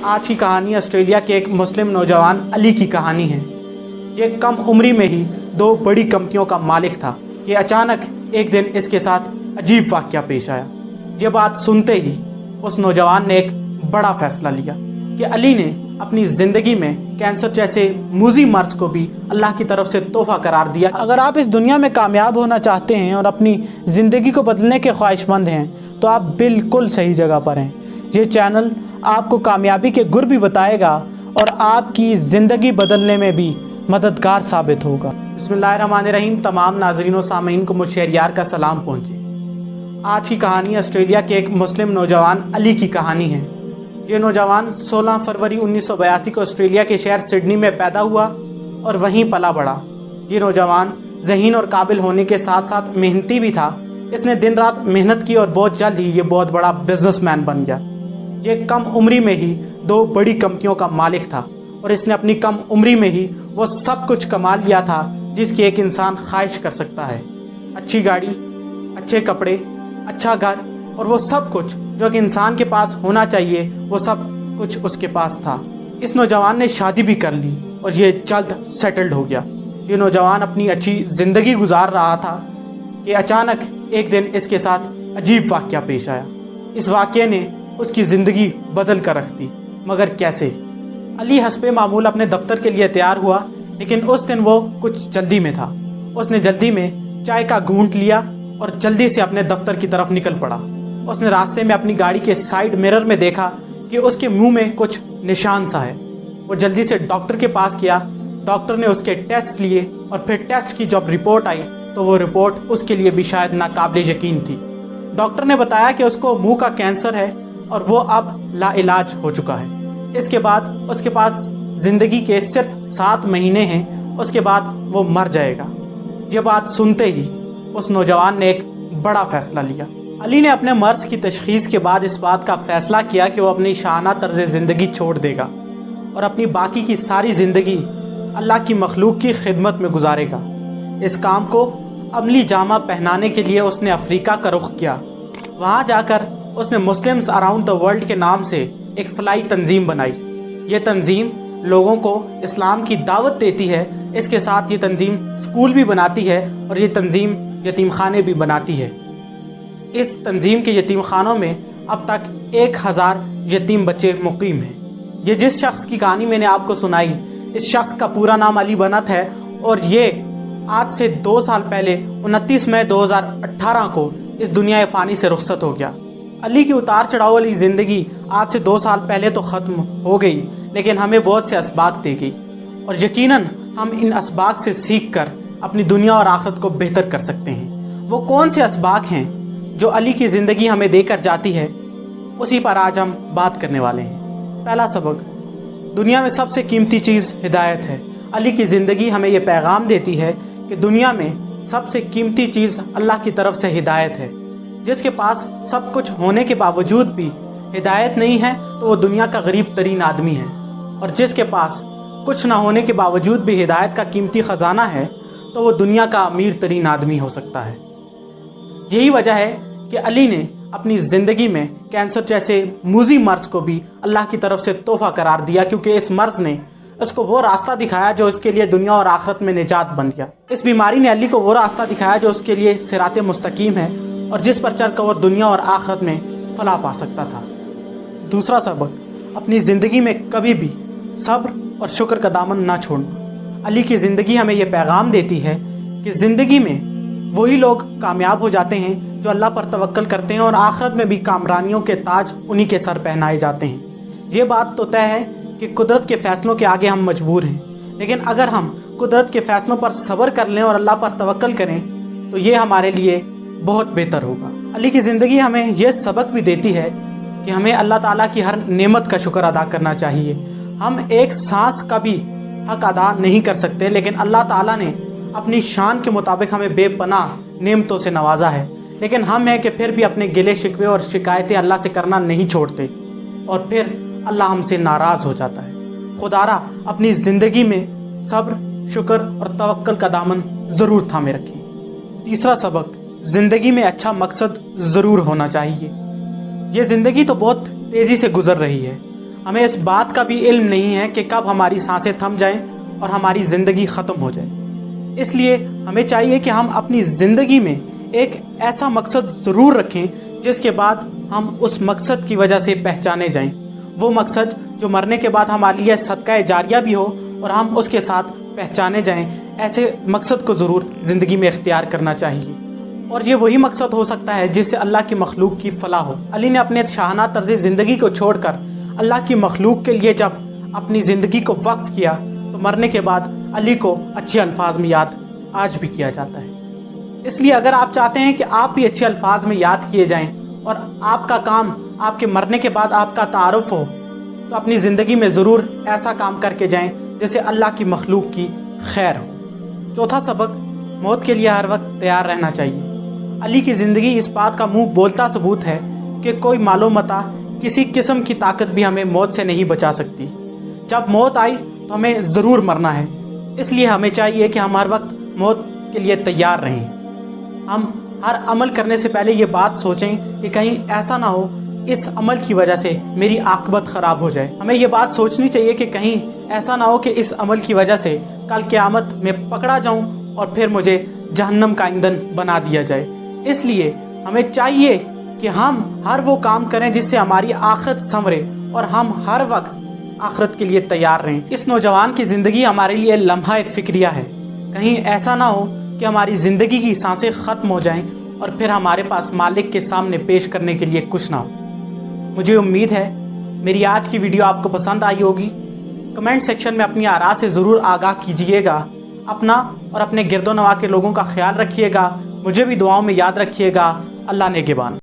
आज की कहानी ऑस्ट्रेलिया के एक मुस्लिम नौजवान अली की कहानी है। ये कम उम्री में ही 2 बड़ी कंपनियों का मालिक था कि अचानक एक दिन इसके साथ अजीब वाक़या पेश आया। ये बात सुनते ही उस नौजवान ने एक बड़ा फैसला लिया कि अली ने अपनी ज़िंदगी में कैंसर जैसे मूजी मर्ज को भी अल्लाह की तरफ से तोहफा करार दिया। अगर आप इस दुनिया में कामयाब होना चाहते हैं और अपनी ज़िंदगी को बदलने के ख्वाहिशमंद हैं तो आप बिल्कुल सही जगह पर हैं। ये चैनल आपको कामयाबी के गुर भी बताएगा और आपकी ज़िंदगी बदलने में भी मददगार साबित होगा। बिस्मिल्लाहिर्रहमानिर्रहीम। तमाम नाज़रीन और सामीन को मुझ शहरियार का सलाम पहुँचे। आज की कहानी ऑस्ट्रेलिया के एक मुस्लिम नौजवान अली की कहानी है। ये नौजवान 16 फरवरी 1982 को ऑस्ट्रेलिया के शहर सिडनी में पैदा हुआ और वहीं पला बढ़ा। ये नौजवान ज़हीन और काबिल होने के साथ साथ मेहनती भी था। इसने दिन रात मेहनत की और बहुत जल्द ही ये बहुत बड़ा बिजनेसमैन बन गया। ये कम उम्री में ही 2 बड़ी कंपनियों का मालिक था और इसने अपनी कम उम्री में ही वो सब कुछ कमा लिया था जिसकी एक इंसान ख्वाहिश कर सकता है। अच्छी गाड़ी, अच्छे कपड़े, अच्छा घर और वो सब कुछ जो एक इंसान के पास होना चाहिए वो सब कुछ उसके पास था। इस नौजवान ने शादी भी कर ली और ये जल्द सेटल्ड हो गया। ये नौजवान अपनी अच्छी ज़िंदगी गुजार रहा था कि अचानक एक दिन इसके साथ अजीब वाक़या पेश आया। इस वाक़ये ने उसकी ज़िंदगी बदल कर रख दी। मगर कैसे? अली हस्बे मामूल अपने दफ्तर के लिए तैयार हुआ, लेकिन उस दिन वो कुछ जल्दी में था। उसने जल्दी में चाय का घूंट लिया और जल्दी से अपने दफ्तर की तरफ निकल पड़ा। उसने रास्ते में अपनी गाड़ी के साइड मिरर में देखा कि उसके मुंह में कुछ निशान सा है। वो जल्दी से डॉक्टर के पास गया। डॉक्टर ने उसके टेस्ट लिए और फिर टेस्ट की जब रिपोर्ट आई तो वो रिपोर्ट उसके लिए भी शायद नाकाबिल यकीन थी। डॉक्टर ने बताया कि उसको मुंह का कैंसर है और वो अब लाइलाज हो चुका है। इसके बाद उसके पास ज़िंदगी के सिर्फ 7 महीने हैं, उसके बाद वो मर जाएगा। ये बात सुनते ही उस नौजवान ने एक बड़ा फैसला लिया। अली ने अपने मर्ज की तशखीस के बाद इस बात का फैसला किया कि वो अपनी शाना तर्ज ज़िंदगी छोड़ देगा और अपनी बाकी की सारी ज़िंदगी अल्लाह की मखलूक की खिदमत में गुजारेगा। इस काम को अमली जामा पहनाने के लिए उसने अफ्रीका का रुख किया। वहाँ जाकर उसने मुस्लिम्स अराउंड द वर्ल्ड के नाम से एक फलाई तंजीम बनाई। ये तंजीम लोगों को इस्लाम की दावत देती है। इसके साथ ये तंजीम स्कूल भी बनाती है और ये तंजीम यतीम खाने भी बनाती है। इस तंजीम के यतीम खानों में अब तक 1000 यतीम बच्चे मुकीम हैं। ये जिस शख्स की कहानी मैंने आपको सुनाई, इस शख्स का पूरा नाम अली बनत है और ये आज से 2 साल पहले 29 मई 2018 को इस दुनिया फ़ानी से रुखसत हो गया। अली की उतार चढ़ाव वाली ज़िंदगी आज से 2 साल पहले तो ख़त्म हो गई, लेकिन हमें बहुत से असबाक दे गई और यकीनन हम इन असबाक से सीख कर अपनी दुनिया और आखिरत को बेहतर कर सकते हैं। वो कौन से असबाक हैं जो अली की ज़िंदगी हमें देकर जाती है, उसी पर आज हम बात करने वाले हैं। पहला सबक, दुनिया में सबसे कीमती चीज़ हिदायत है। अली की ज़िंदगी हमें ये पैगाम देती है कि दुनिया में सबसे कीमती चीज़ अल्लाह की तरफ से हिदायत है। जिसके पास सब कुछ होने के बावजूद भी हिदायत नहीं है तो वो दुनिया का गरीब तरीन आदमी है, और जिसके पास कुछ ना होने के बावजूद भी हिदायत का कीमती ख़जाना है तो वो दुनिया का अमीर तरीन आदमी हो सकता है। यही वजह है कि अली ने अपनी ज़िंदगी में कैंसर जैसे मूजी मर्ज को भी अल्लाह की तरफ से तोहफा करार दिया, क्योंकि इस मर्ज ने उसको वो रास्ता दिखाया जो उसके लिए दुनिया और आखिरत में निजात बन गया। इस बीमारी ने अली को वो रास्ता दिखाया जो उसके लिए सिराते मुस्तकीम है और जिस पर चलकर वो दुनिया और आखिरत में फलाह पा सकता था। दूसरा सबक, अपनी ज़िंदगी में कभी भी सब्र और शुक्र का दामन ना छोड़ना। अली की ज़िंदगी हमें यह पैगाम देती है कि ज़िंदगी में वही लोग कामयाब हो जाते हैं जो अल्लाह पर तवक्कल करते हैं और आखिरत में भी कामरानियों के ताज उन्हीं के सर पहनाए जाते हैं। ये बात तो तय है कि कुदरत के फैसलों के आगे हम मजबूर हैं, लेकिन अगर हम कुदरत के फैसलों पर सब्र कर लें और अल्लाह पर तवक्कल करें तो ये हमारे लिए बहुत बेहतर होगा। अली की ज़िंदगी हमें यह सबक भी देती है कि हमें अल्लाह ताला की हर नेमत का शुक्र अदा करना चाहिए। हम एक सांस का भी हक अदा नहीं कर सकते, लेकिन अल्लाह ताला ने अपनी शान के मुताबिक हमें बेपनाह नेमतों से नवाजा है, लेकिन हम हैं कि फिर भी अपने गिले शिकवे और शिकायतें अल्लाह से करना नहीं छोड़ते और फिर अल्लाह हमसे नाराज़ हो जाता है। खुदारा अपनी ज़िंदगी में सब्र, शुक्र और तवक्कल का दामन ज़रूर थामे रखें। तीसरा सबक, ज़िंदगी में अच्छा मकसद ज़रूर होना चाहिए। ये ज़िंदगी तो बहुत तेज़ी से गुजर रही है। ہمیں اس بات کا بھی علم نہیں ہے کہ کب ہماری سانسیں تھم جائیں اور ہماری زندگی ختم ہو جائے۔ اس لیے ہمیں چاہیے کہ ہم اپنی زندگی میں ایک ایسا مقصد ضرور رکھیں جس کے بعد ہم اس مقصد کی وجہ سے پہچانے جائیں، وہ مقصد جو مرنے کے بعد ہمارے لیے صدقہ جاریہ بھی ہو اور ہم اس کے ساتھ پہچانے جائیں۔ ایسے مقصد کو ضرور زندگی میں اختیار کرنا چاہیے، اور یہ وہی مقصد ہو سکتا ہے جس سے اللہ کی مخلوق کی فلاح ہو۔ علی نے اپنے شاہانہ طرز زندگی کو چھوڑ کر اللہ کی مخلوق کے لیے جب اپنی زندگی کو وقف کیا تو مرنے کے بعد علی کو اچھے الفاظ میں یاد آج بھی کیا جاتا ہے۔ اس لیے اگر آپ چاہتے ہیں کہ آپ بھی اچھے الفاظ میں یاد کیے جائیں اور آپ کا کام آپ کے مرنے کے بعد آپ کا تعارف ہو، تو اپنی زندگی میں ضرور ایسا کام کر کے جائیں جس سے اللہ کی مخلوق کی خیر ہو۔ چوتھا سبق، موت کے لیے ہر وقت تیار رہنا چاہیے۔ علی کی زندگی اس بات کا منہ بولتا ثبوت ہے کہ کوئی مال و متاع، کسی قسم کی طاقت بھی ہمیں موت سے نہیں بچا سکتی۔ جب موت آئی تو ہمیں ضرور مرنا ہے، اس لیے ہمیں چاہیے کہ ہم ہر وقت موت کے لیے تیار رہیں۔ ہم ہر عمل کرنے سے پہلے یہ بات سوچیں کہ کہیں ایسا نہ ہو اس عمل کی وجہ سے میری عاقبت خراب ہو جائے۔ ہمیں یہ بات سوچنی چاہیے کہ کہیں ایسا نہ ہو کہ اس عمل کی وجہ سے کل قیامت میں پکڑا جاؤں اور پھر مجھے جہنم کا ایندھن بنا دیا جائے۔ اس لیے ہمیں چاہیے کہ ہم ہر وہ کام کریں جس سے ہماری آخرت سنورے اور ہم ہر وقت آخرت کے لیے تیار رہیں۔ اس نوجوان کی زندگی ہمارے لیے لمحہ فکریہ ہے۔ کہیں ایسا نہ ہو کہ ہماری زندگی کی سانسیں ختم ہو جائیں اور پھر ہمارے پاس مالک کے سامنے پیش کرنے کے لیے کچھ نہ ہو۔ مجھے امید ہے میری آج کی ویڈیو آپ کو پسند آئی ہوگی۔ کمنٹ سیکشن میں اپنی آراء سے ضرور آگاہ کیجیے گا۔ اپنا اور اپنے گرد و نواح کے لوگوں کا خیال رکھیے گا۔ مجھے بھی دعاؤں میں یاد رکھیے گا۔ اللہ نگہبان۔